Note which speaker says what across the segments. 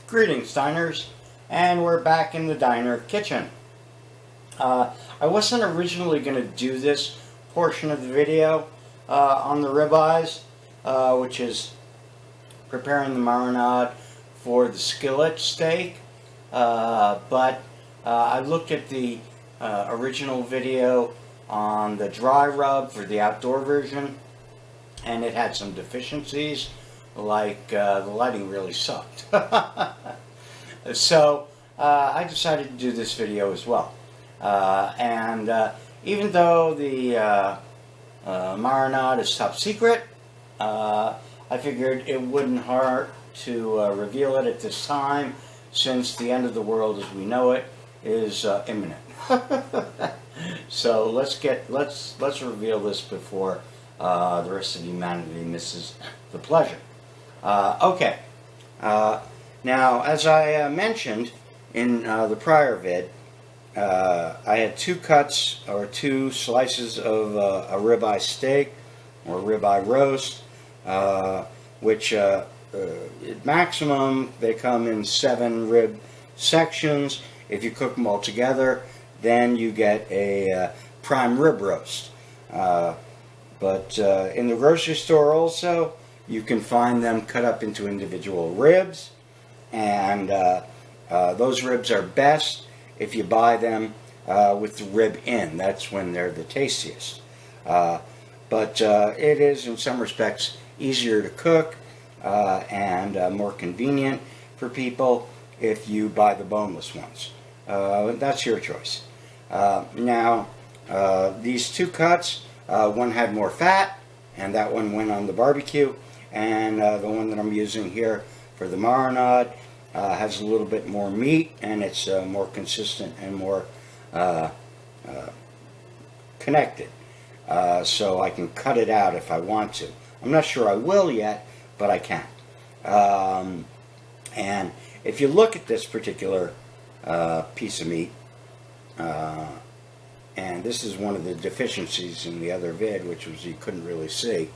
Speaker 1: Greetings, diners, and we're back in the diner kitchen. I wasn't originally going to do this portion of the video on the ribeyes, which is preparing the marinade for the skillet steak, but I looked at the original video on the dry rub for the outdoor version, and it had some deficiencies, like the lighting really sucked. So I decided to do this video as well. And even though the marinade is top secret, I figured it wouldn't hurt to reveal it at this time, since the end of the world as we know it is imminent. So let's reveal this before the rest of humanity misses the pleasure. Okay. Now, as I mentioned in the prior vid, I had two cuts or two slices of a ribeye steak or ribeye roast, which at maximum they come in 7 rib sections. If you cook them all together, then you get a prime rib roast. But in the grocery store also, you can find them cut up into individual ribs, and those ribs are best if you buy them with the rib in. That's when they're the tastiest. But it is, in some respects, easier to cook and more convenient for people if you buy the boneless ones. That's your choice. Now, these two cuts, one had more fat, and that one went on the barbecue, and the one that I'm using here for the marinade has a little bit more meat, and it's more consistent and more connected. So I can cut it out if I want to. I'm not sure I will yet, but I can. And if you look at this particular piece of meat, and this is one of the deficiencies in the other vid, which was you couldn't really see,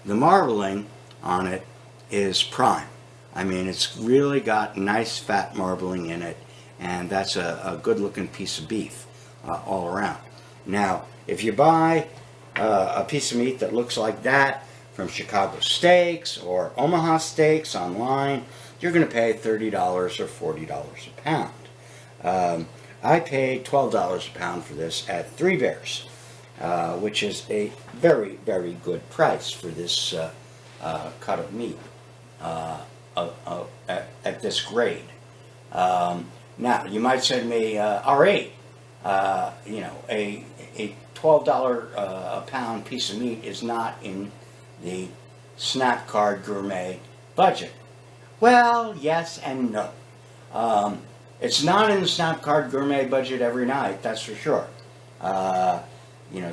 Speaker 1: the marbling on it is prime. I mean, it's really got nice fat marbling in it, and that's a good looking piece of beef all around. Now, if you buy a piece of meat that looks like that from Chicago Steaks or Omaha Steaks online, you're going to pay $30 or $40 a pound. I paid $12 a pound for this at Three Bears, which is a very, very good price for this cut of meat at this grade. Now, you might say to me, R8, a $12 a pound piece of meat is not in the Snap Card Gourmet budget. Well, yes and no. It's not in the Snap Card Gourmet budget every night, that's for sure. The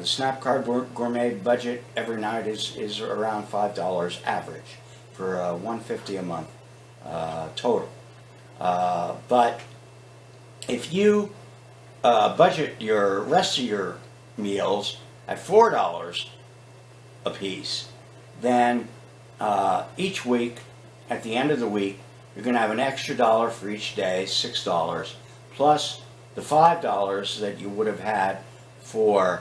Speaker 1: Snap Card Gourmet budget every night is around $5 average for $150 a month total. But if you budget your rest of your meals at $4 a piece, then each week, at the end of the week, you're going to have an extra $1 for each day, $6, plus the $5 that you would have had for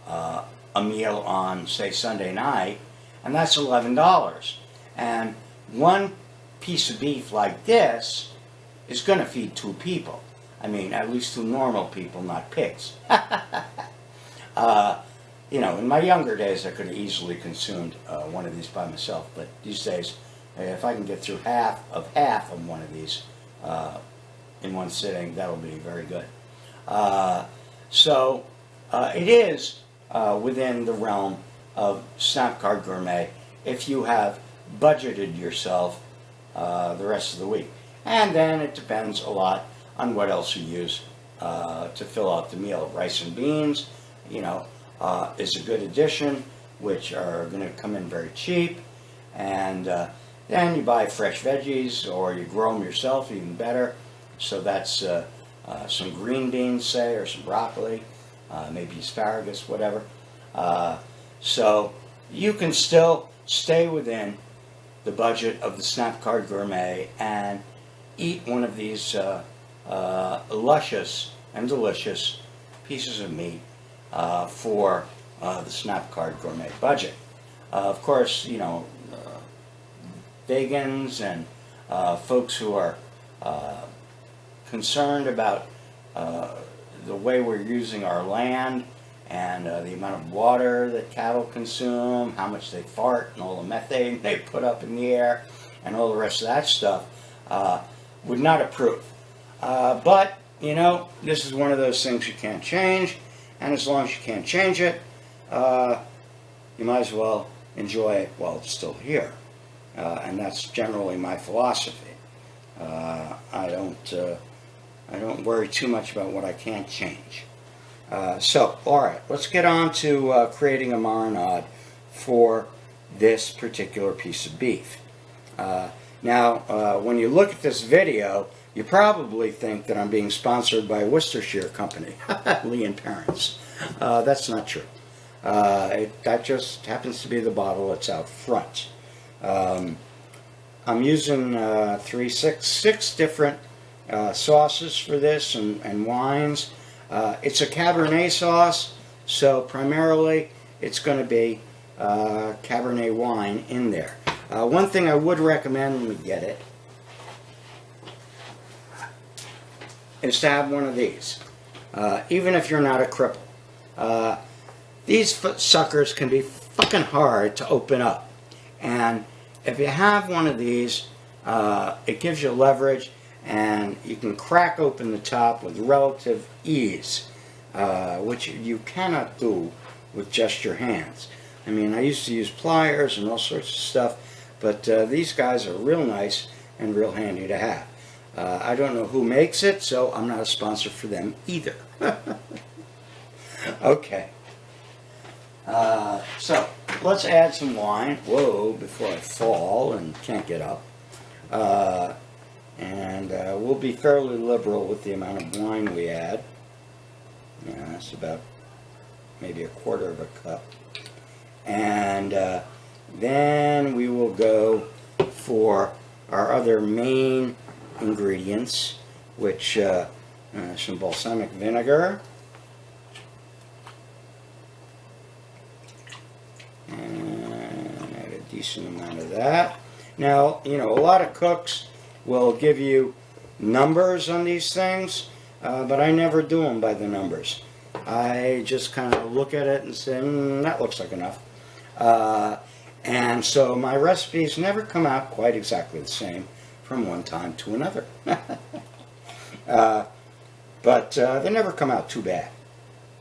Speaker 1: a meal on, say, Sunday night, and that's $11. And one piece of beef like this is going to feed 2 people. I mean, at least 2 normal people, not pigs. In my younger days, I could have easily consumed one of these by myself, but these days, if I can get through half of one of these in one sitting, that'll be very good. So it is within the realm of Snap Card Gourmet if you have budgeted yourself the rest of the week. And then it depends a lot on what else you use to fill out the meal. Rice and beans, is a good addition, which are going to come in very cheap. And then you buy fresh veggies, or you grow them yourself, even better. So that's some green beans, say, or some broccoli, maybe asparagus, whatever. So you can still stay within the budget of the Snap Card Gourmet and eat one of these luscious and delicious pieces of meat for the Snap Card Gourmet budget. Of course, you know, vegans and folks who are concerned about the way we're using our land and the amount of water that cattle consume, how much they fart, and all the methane they put up in the air, and all the rest of that stuff, would not approve. But, you know, this is one of those things you can't change, and as long as you can't change it, you might as well enjoy it while it's still here. And that's generally my philosophy. I don't worry too much about what I can't change. So, all right, let's get on to creating a marinade for this particular piece of beef. Now, when you look at this video, you probably think that I'm being sponsored by Worcestershire Company, Lee and Parents. That's not true. That just happens to be the bottle that's out front. I'm using six different sauces for this and wines. It's a Cabernet sauce, so primarily it's going to be Cabernet wine in there. One thing I would recommend when you get it is to have one of these, even if you're not a cripple. These suckers can be fucking hard to open up, and if you have one of these, it gives you leverage, and you can crack open the top with relative ease, which you cannot do with just your hands. I mean, I used to use pliers and all sorts of stuff, but these guys are real nice and real handy to have. I don't know who makes it, so I'm not a sponsor for them either. Okay. So, let's add some wine. Whoa, before I fall and can't get up. And we'll be fairly liberal with the amount of wine we add. Yeah, that's about maybe a quarter of a cup. And then we will go for our other main ingredients, which some balsamic vinegar, and add a decent amount of that. Now, you know, a lot of cooks will give you numbers on these things, but I never do them by the numbers. I just kind of look at it and say, that looks like enough. And so my recipes never come out quite exactly the same from one time to another. But they never come out too bad.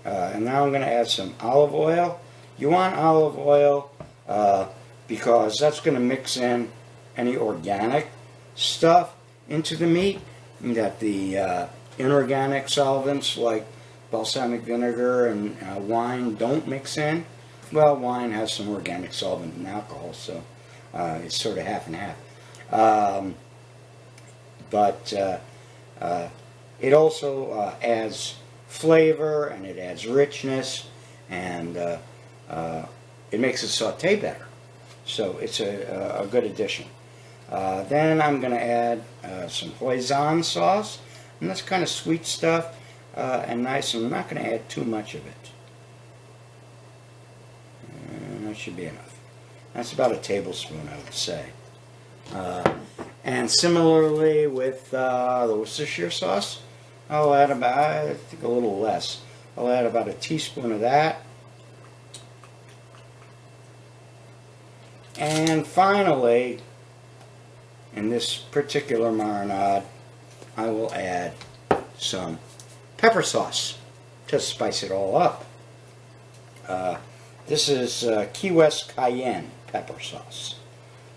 Speaker 1: And now I'm going to add some olive oil. You want olive oil because that's going to mix in any organic stuff into the meat that the inorganic solvents like balsamic vinegar and wine don't mix in. Well, wine has some organic solvent and alcohol, so it's sort of half and half. But it also adds flavor, and it adds richness, and it makes it saute better. So it's a good addition. Then I'm going to add some hoisin sauce, and that's kind of sweet stuff and nice. I'm not going to add too much of it. That should be enough. That's about a tablespoon, I would say. And similarly with the Worcestershire sauce, I'll add about, I think a little less. I'll add about a teaspoon of that. And finally, in this particular marinade, I will add some pepper sauce to spice it all up. This is Key West Cayenne pepper sauce.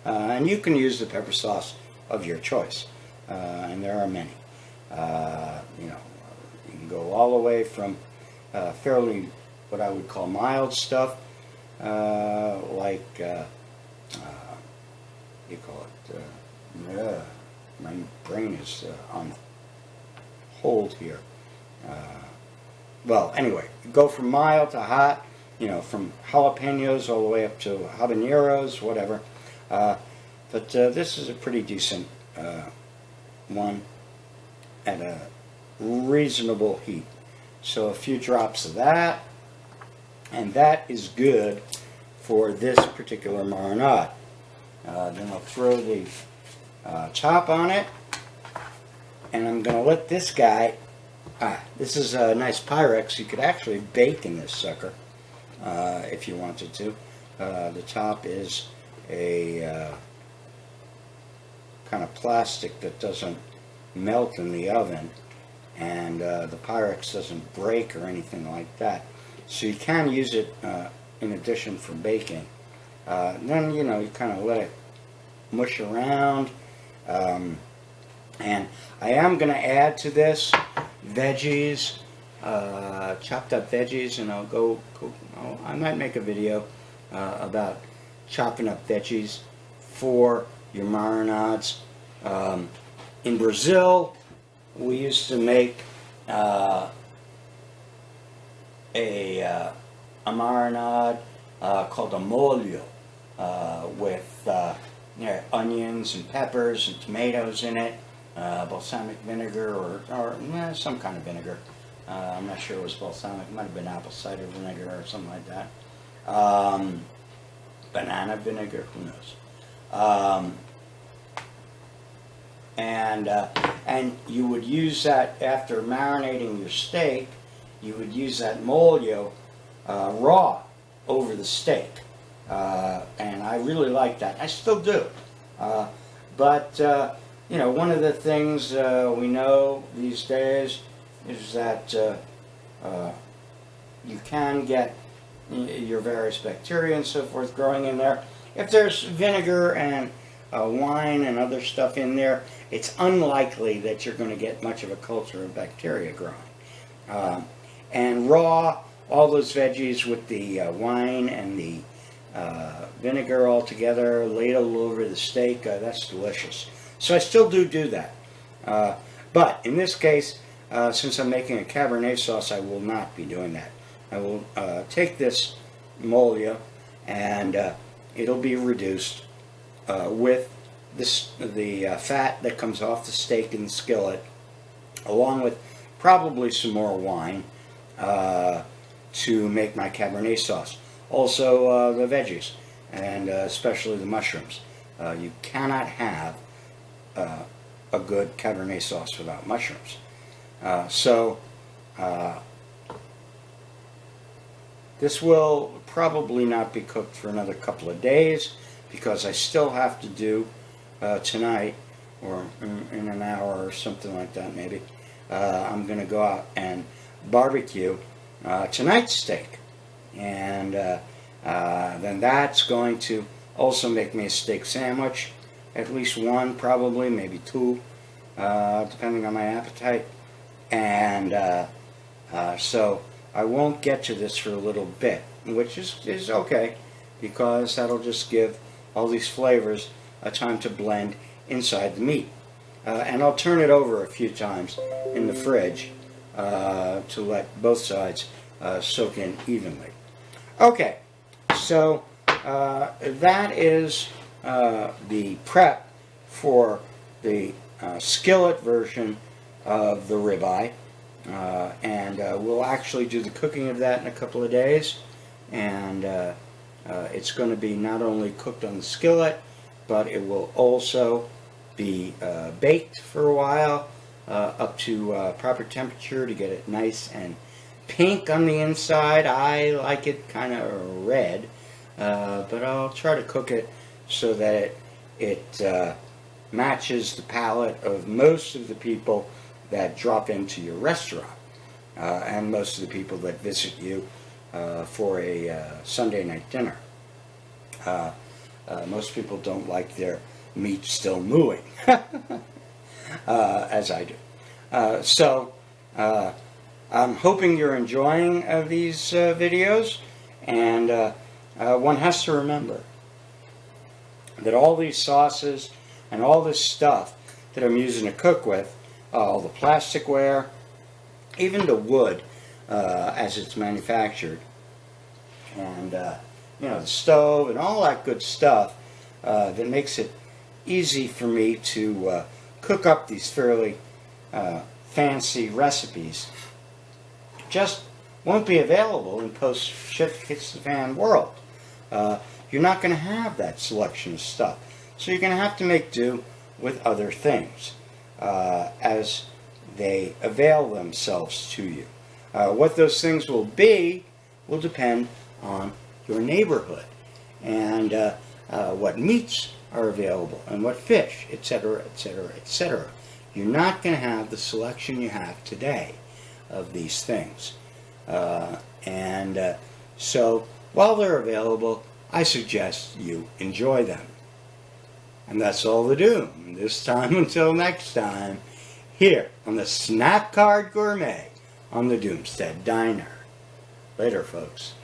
Speaker 1: And you can use the pepper sauce of your choice. And there are many. You know, you can go all the way from fairly, what I would call mild stuff, like, you call it, my brain is on hold here. Well, anyway, go from mild to hot, you know, from jalapenos all the way up to habaneros, whatever. But this is a pretty decent one at a reasonable heat. So a few drops of that, and that is good for this particular marinade. Then I'll throw the top on it, and I'm going to let this guy, this is a nice Pyrex. You could actually bake in this sucker if you wanted to. The top is a kind of plastic that doesn't melt in the oven, and the Pyrex doesn't break or anything like that. So you can use it in addition for baking. Then, you know, you kind of let it mush around. And I am going to add to this veggies, chopped up veggies, and I might make a video about chopping up veggies for your marinades. In Brazil, we used to make a marinade called a molho with onions and peppers and tomatoes in it, balsamic vinegar or some kind of vinegar. I'm not sure it was balsamic. It might have been apple cider vinegar or something like that. Banana vinegar, who knows? And you would use that after marinating your steak. You would use that molho raw over the steak, and I really like that. I still do, but you know, one of the things we know these days is that you can get your various bacteria and so forth growing in there. If there's vinegar and wine and other stuff in there, it's unlikely that you're going to get much of a culture of bacteria growing. And raw, all those veggies with the wine and the vinegar all together, ladled over the steak, that's delicious. So I still do that. But in this case, since I'm making a Cabernet sauce, I will not be doing that. I will take this molho, and it'll be reduced with the fat that comes off the steak in the skillet, along with probably some more wine to make my Cabernet sauce. Also the veggies, and especially the mushrooms. You cannot have a good Cabernet sauce without mushrooms. This will probably not be cooked for another couple of days, because I still have to do tonight, or in an hour or something like that maybe, I'm going to go out and barbecue tonight's steak. And then that's going to also make me a steak sandwich, at least one, probably, maybe two, depending on my appetite. And so I won't get to this for a little bit, which is okay, because that'll just give all these flavors a time to blend inside the meat. And I'll turn it over a few times in the fridge to let both sides soak in evenly. Okay, so that is the prep for the skillet version of the ribeye. And we'll actually do the cooking of that in a couple of days. And it's going to be not only cooked on the skillet, but it will also be baked for a while up to proper temperature to get it nice and pink on the inside. I like it kind of red, but I'll try to cook it so that it matches the palate of most of the people that drop into your restaurant, and most of the people that visit you for a Sunday night dinner. Most people don't like their meat still mooing, as I do. So I'm hoping you're enjoying these videos, and one has to remember that all these sauces and all this stuff that I'm using to cook with, all the plasticware, even the wood as it's manufactured, and you know, the stove and all that good stuff that makes it easy for me to cook up these fairly fancy recipes just won't be available in post-shit-hits-the-fan world. You're not going to have that selection of stuff. So you're going to have to make do with other things as they avail themselves to you. What those things will be will depend on your neighborhood and what meats are available and what fish, etc., etc., etc. You're not going to have the selection you have today of these things. So while they're available, I suggest you enjoy them. And that's all the doom. This time until next time, here on the Snap Card Gourmet on the Doomstead Diner. Later, folks.